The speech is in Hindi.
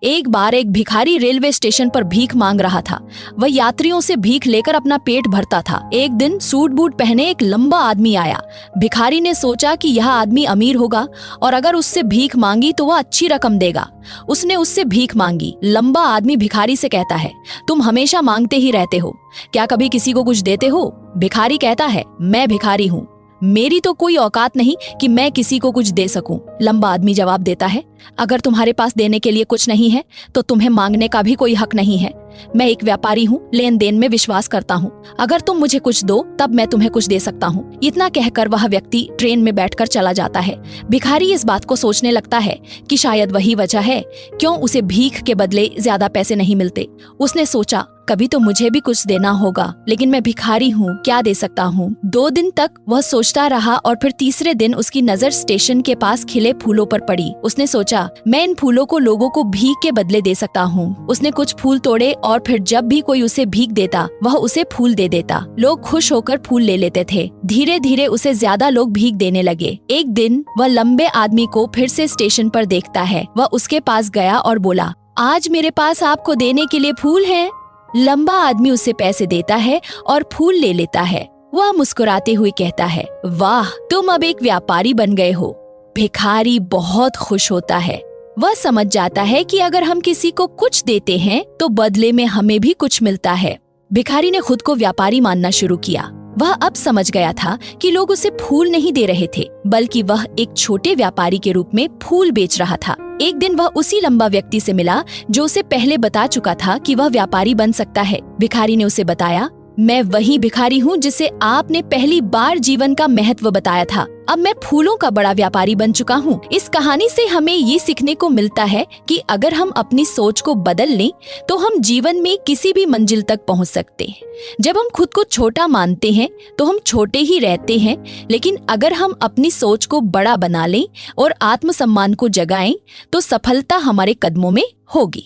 एक बार एक भिखारी रेलवे स्टेशन पर भीख मांग रहा था। वह यात्रियों से भीख लेकर अपना पेट भरता था। एक दिन सूट बूट पहने एक लंबा आदमी आया। भिखारी ने सोचा कि यह आदमी अमीर होगा और अगर उससे भीख मांगी तो वह अच्छी रकम देगा। उसने उससे भीख मांगी। लंबा आदमी भिखारी से कहता है, तुम हमेशा मांगते ही रहते हो, क्या कभी किसी को कुछ देते हो? भिखारी कहता है, मैं भिखारी हूँ, मेरी तो कोई औकात नहीं कि मैं किसी को कुछ दे सकूं। लंबा आदमी जवाब देता है, अगर तुम्हारे पास देने के लिए कुछ नहीं है तो तुम्हें मांगने का भी कोई हक नहीं है। मैं एक व्यापारी हूँ, लेन देन में विश्वास करता हूँ। अगर तुम मुझे कुछ दो तब मैं तुम्हें कुछ दे सकता हूँ। इतना कहकर वह व्यक्ति ट्रेन में बैठकर चला जाता है। भिखारी इस बात को सोचने लगता है कि शायद वही वजह है क्यों उसे भीख के बदले ज्यादा पैसे नहीं मिलते। उसने सोचा, कभी तो मुझे भी कुछ देना होगा, लेकिन मैं भिखारी हूँ, क्या दे सकता हूँ। 2 दिन तक वह सोचता रहा और फिर तीसरे दिन उसकी नजर स्टेशन के पास खिले फूलों पर पड़ी। उसने सोचा, मैं इन फूलों को लोगों को भीख के बदले दे सकता हूँ। उसने कुछ फूल तोड़े और फिर जब भी कोई उसे भीख देता वह उसे फूल दे देता। लोग खुश होकर फूल ले लेते थे। धीरे धीरे उसे ज्यादा लोग भीख देने लगे। एक दिन वह लंबे आदमी को फिर से स्टेशन पर देखता है। वह उसके पास गया और बोला, आज मेरे पास आपको देने के लिए फूल है। लंबा आदमी उसे पैसे देता है और फूल ले लेता है। वह मुस्कुराते हुए कहता है, वाह, तुम अब एक व्यापारी बन गए हो। भिखारी बहुत खुश होता है। वह समझ जाता है कि अगर हम किसी को कुछ देते हैं तो बदले में हमें भी कुछ मिलता है। भिखारी ने खुद को व्यापारी मानना शुरू किया। वह अब समझ गया था कि लोग उसे फूल नहीं दे रहे थे, बल्कि वह एक छोटे व्यापारी के रूप में फूल बेच रहा था। एक दिन वह उसी लंबा व्यक्ति से मिला जो उसे पहले बता चुका था कि वह व्यापारी बन सकता है। भिखारी ने उसे बताया, मैं वही भिखारी हूँ जिसे आपने पहली बार जीवन का महत्व बताया था। अब मैं फूलों का बड़ा व्यापारी बन चुका हूँ। इस कहानी से हमें ये सीखने को मिलता है कि अगर हम अपनी सोच को बदल लें तो हम जीवन में किसी भी मंजिल तक पहुँच सकते हैं। जब हम खुद को छोटा मानते हैं तो हम छोटे ही रहते हैं, लेकिन अगर हम अपनी सोच को बड़ा बना लें और आत्मसम्मान को जगाएं तो सफलता हमारे कदमों में होगी।